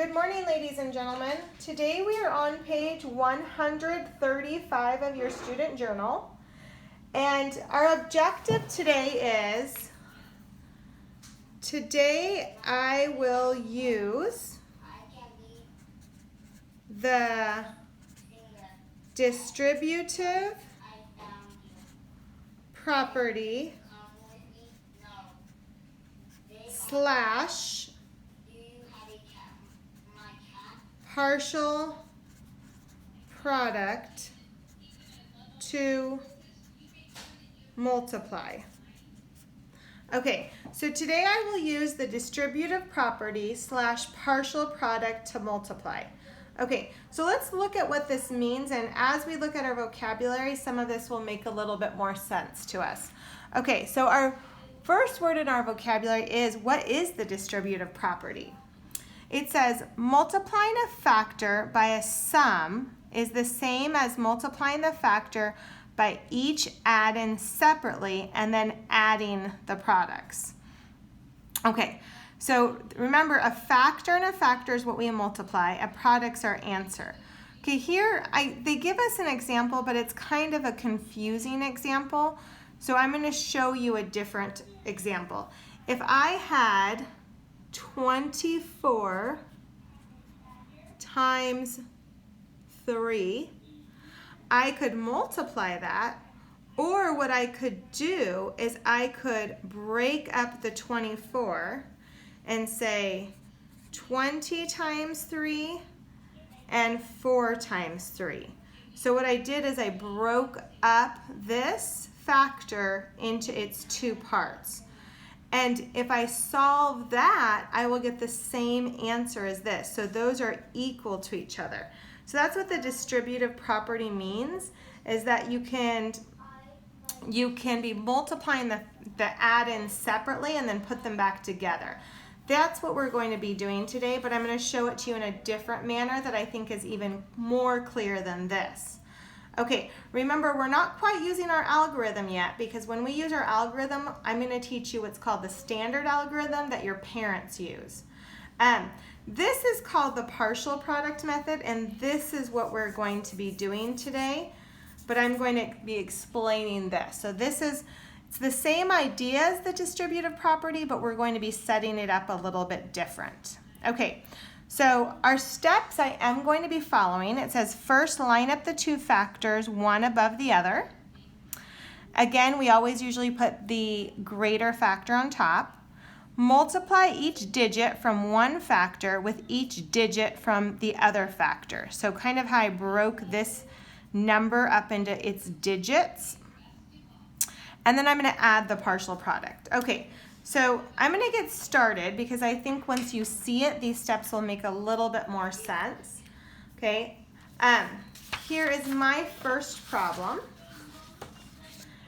Good morning, ladies and gentlemen. Today we are on page 135 of your student journal. And our objective today is, today I will use the distributive property slash partial product to multiply. Okay, so today I will use the distributive property slash partial product to multiply. Okay, so let's look at what this means, and as we look at our vocabulary, some of this will make a little bit more sense to us. Okay, so our first word in our vocabulary is, what is the distributive property? It says multiplying a factor by a sum is the same as multiplying the factor by each add-in separately and then adding the products. Okay, so remember, a factor and a factor is what we multiply. A product's our answer. Okay, here they give us an example, but it's kind of a confusing example. So I'm going to show you a different example. If I had 24 times 3, I could multiply that, or what I could do is I could break up the 24 and say 20 times 3 and 4 times 3. So what I did is I broke up this factor into its two parts. And if I solve that, I will get the same answer as this. So those are equal to each other. So that's what the distributive property means, is that you can be multiplying the add-ins separately and then put them back together. That's what we're going to be doing today, but I'm going to show it to you in a different manner that I think is even more clear than this. Okay, remember, we're not quite using our algorithm yet, because when we use our algorithm, I'm going to teach you what's called the standard algorithm that your parents use. This is called the partial product method, and this is what we're going to be doing today, but I'm going to be explaining this. So it's the same idea as the distributive property, but we're going to be setting it up a little bit different. Okay. So our steps I am going to be following. It says first line up the two factors, one above the other. Again, we always usually put the greater factor on top. Multiply each digit from one factor with each digit from the other factor. So kind of how I broke this number up into its digits. And then I'm going to add the partial product. Okay. So I'm going to get started because I think once you see it, these steps will make a little bit more sense. Okay, here is my first problem.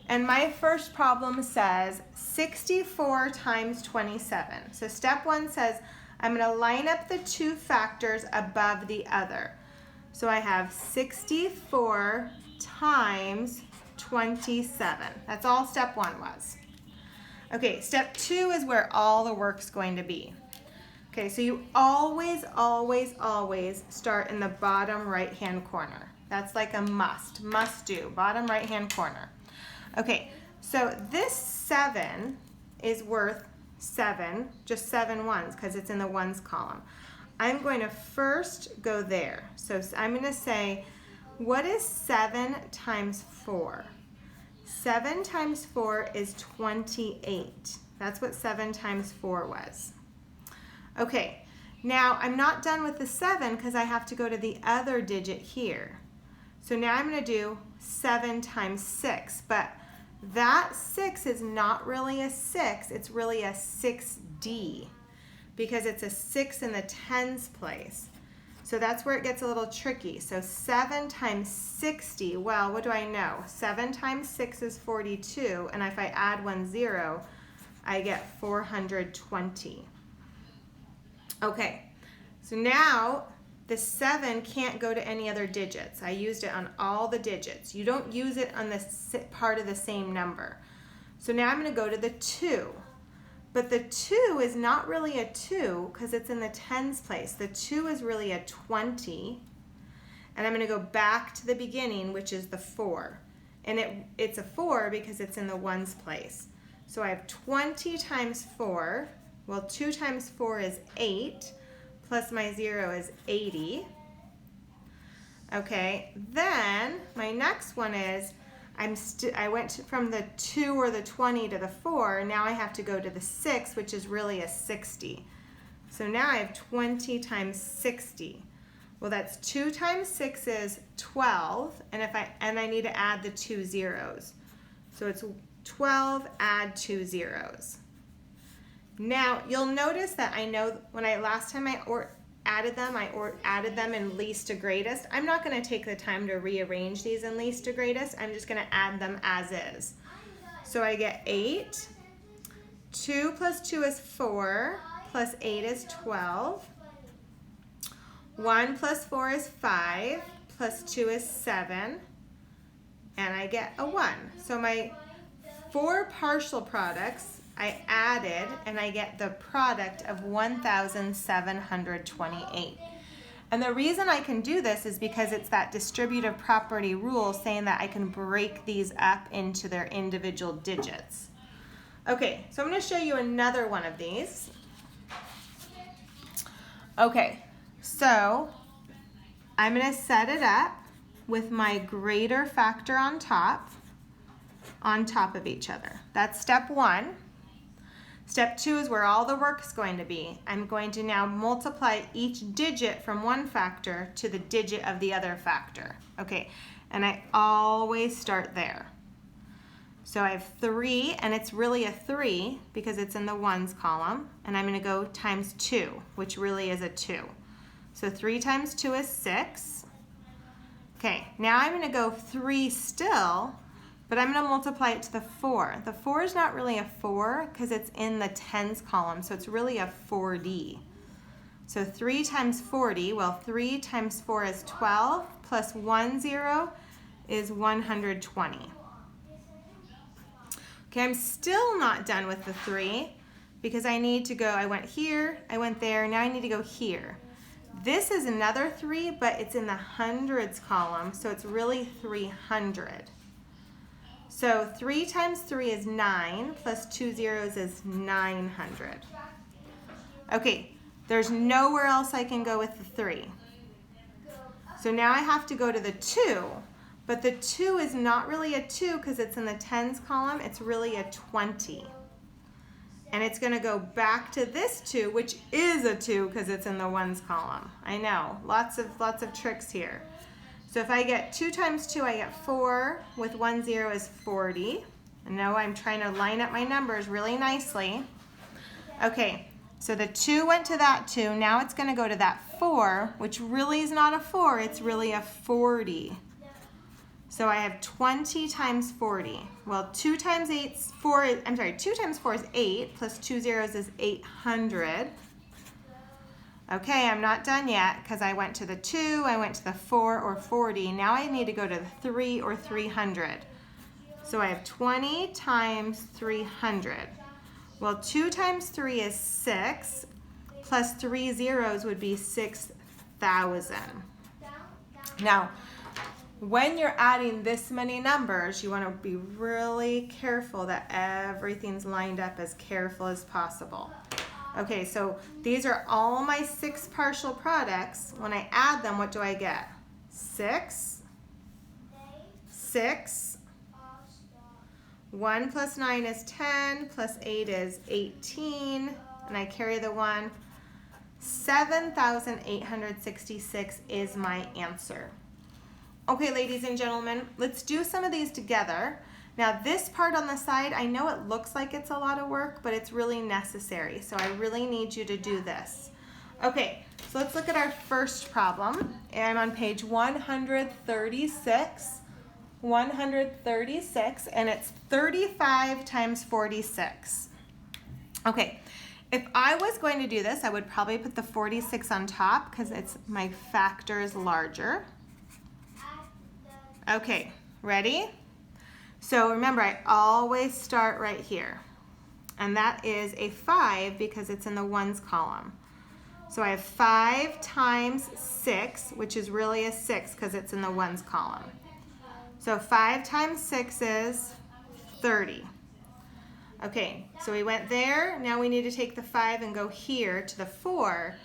And my first problem says 64 times 27. So step one says I'm going to line up the two factors above the other. So I have 64 times 27. That's all step one was. Okay, step two is where all the work's going to be. Okay, so you always start in the bottom right-hand corner. That's like a must do, bottom right-hand corner. Okay, so this 7 is worth 7, just 7 ones, because it's in the ones column. I'm going to first go there. So I'm going to say, what is 7 times 4? 7 times 4 is 28. That's what 7 times 4 was. Okay, now I'm not done with the 7 because I have to go to the other digit here. So now I'm going to do 7 times 6, but that 6 is not really a 6, it's really a 6D because it's a 6 in the tens place. So that's where it gets a little tricky. So 7 times 60, well, what do I know? 7 times 6 is 42, and if I add 1 0, I get 420. Okay, so now the 7 can't go to any other digits. I used it on all the digits. You don't use it on the part of the same number. So now I'm going to go to the 2. But the 2 is not really a 2 because it's in the tens place. The 2 is really a 20. And I'm going to go back to the beginning, which is the 4. And it's a 4 because it's in the ones place. So I have 20 times 4. Well, 2 times 4 is 8, plus my 0 is 80. Okay, then my next one is, I went from the 2 or the 20 to the 4. Now I have to go to the 6, which is really a 60. So now I have 20 times 60. Well, that's 2 times 6 is 12, and I need to add the 2 zeros. So it's 12 add 2 zeros. Now you'll notice that I know when last time I added them, I added them in least to greatest. I'm not going to take the time to rearrange these in least to greatest. I'm just going to add them as is. So I get 8. 2 plus 2 is 4, plus 8 is 12. 1 plus 4 is 5, plus 2 is 7, and I get a 1. So my 4 partial products I added, and I get the product of 1,728. And the reason I can do this is because it's that distributive property rule saying that I can break these up into their individual digits. Okay, so I'm going to show you another one of these. Okay, so I'm going to set it up with my greater factor on top of each other. That's step 1. Step 2 is where all the work is going to be. I'm going to now multiply each digit from one factor to the digit of the other factor. Okay, and I always start there. So I have 3, and it's really a 3 because it's in the ones column, and I'm going to go times 2, which really is a 2. So 3 times 2 is 6. Okay, now I'm going to go 3 still, but I'm going to multiply it to the 4. The 4 is not really a 4 because it's in the tens column, so it's really a 4D. So 3 times 40, well, 3 times 4 is 12, plus 1 0 is 120. Okay, I'm still not done with the 3 because I need to go, I went here, I went there, now I need to go here. This is another 3, but it's in the hundreds column, so it's really 300. So 3 times 3 is 9, plus 2 zeros is 900. Okay, there's nowhere else I can go with the 3. So now I have to go to the 2, but the 2 is not really a 2 because it's in the tens column, it's really a 20. And it's going to go back to this 2, which is a 2 because it's in the ones column. I know, lots of tricks here. So if I get 2 times 2, I get 4, with 1 0 is 40. And now I'm trying to line up my numbers really nicely. Okay, so the 2 went to that 2, now it's going to go to that 4, which really is not a 4, it's really a 40. So I have 20 times 40. Well, 2 times 4 is 8, plus 2 zeros is 800. Okay, I'm not done yet because I went to the 2, I went to the 4 or 40. Now I need to go to the 3 or 300. So I have 20 times 300. Well, 2 times 3 is 6, plus 3 zeros would be 6,000. Now, when you're adding this many numbers, you want to be really careful that everything's lined up as careful as possible. Okay, so these are all my 6 partial products. When I add them, what do I get? 6, 6, 1 plus 9 is 10, plus 8 is 18, and I carry the 1. 7,866 is my answer. Okay, ladies and gentlemen, let's do some of these together. Now this part on the side, I know it looks like it's a lot of work, but it's really necessary. So I really need you to do this. Okay, so let's look at our first problem. I'm on page 136. 136, and it's 35 times 46. Okay, if I was going to do this, I would probably put the 46 on top because my factor is larger. Okay, ready? So remember, I always start right here. and that is a 5 because it's in the ones column. So I have 5 times 6, which is really a 6 because it's in the ones column. So 5 times 6 is 30. Okay, so we went there. Now we need to take the 5 and go here to the 4.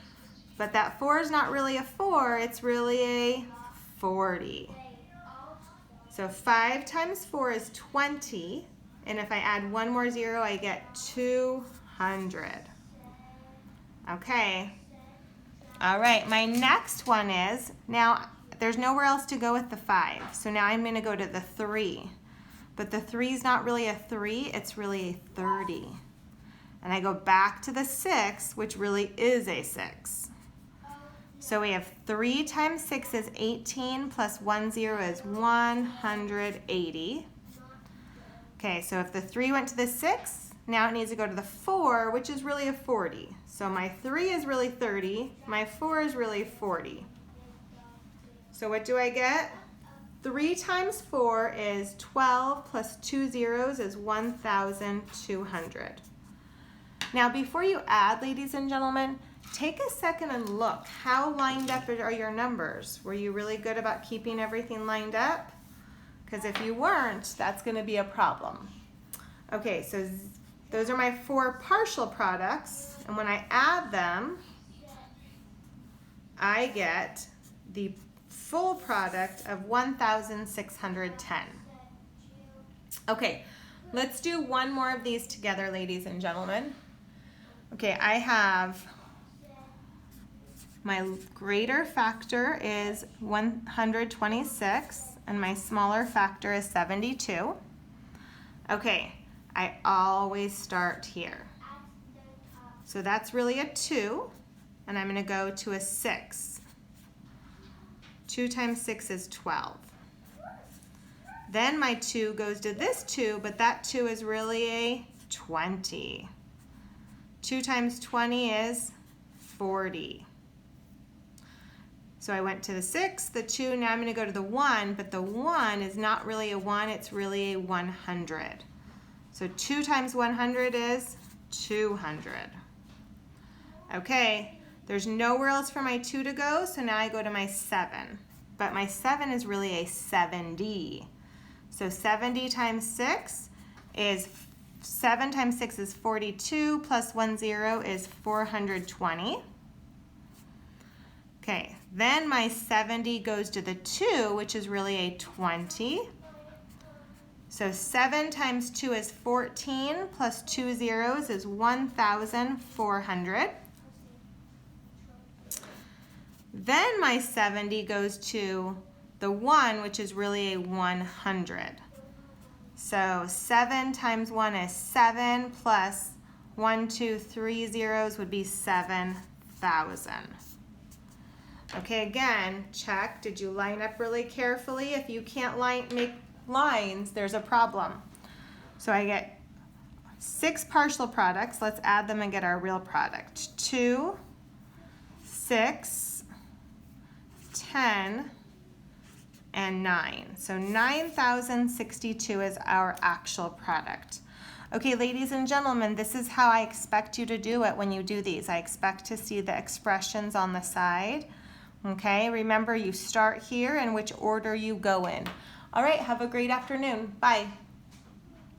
But that 4 is not really a 4, it's really a 40. So 5 times 4 is 20. And if I add one more 0, I get 200. Okay. All right, my next one is, now there's nowhere else to go with the 5. So now I'm going to go to the 3. But the 3 is not really a 3, it's really a 30. And I go back to the 6, which really is a 6. So we have 3 times 6 is 18, plus 1 0 is 180. Okay, so if the 3 went to the 6, now it needs to go to the 4, which is really a 40. So my 3 is really 30, my 4 is really 40. So what do I get? 3 times 4 is 12, plus 2 zeros is 1,200. Now before you add, ladies and gentlemen, take a second and look. How lined up are your numbers? Were you really good about keeping everything lined up? Because if you weren't, that's going to be a problem. Okay, so those are my 4 partial products, and when I add them, I get the full product of 1,610. Okay, let's do one more of these together, ladies and gentlemen. Okay, I have my greater factor is 126, and my smaller factor is 72. Okay, I always start here. So that's really a 2, and I'm going to go to a 6. 2 times 6 is 12. Then my 2 goes to this 2, but that 2 is really a 20. 2 times 20 is 40. So I went to the 6, the 2, now I'm going to go to the 1, but the 1 is not really a 1, it's really a 100. So 2 times 100 is 200. Okay, there's nowhere else for my 2 to go, so now I go to my 7. But my 7 is really a 70. So 70 times 6 is, 7 times 6 is 42, plus 1 0 is 420. Okay, then my 70 goes to the 2, which is really a 20. So 7 times 2 is 14, plus 2 zeros is 1,400. Then my 70 goes to the 1, which is really a 100. So 7 times 1 is 7, plus 1, 2, 3 zeros would be 7,000. Okay, again, check. Did you line up really carefully? If you can't make lines, there's a problem. So I get 6 partial products. Let's add them and get our real product. 2, 6, 10, and 9. So 9,062 is our actual product. Okay, ladies and gentlemen, this is how I expect you to do it when you do these. I expect to see the expressions on the side. Okay, remember you start here and which order you go in. All right, have a great afternoon. Bye.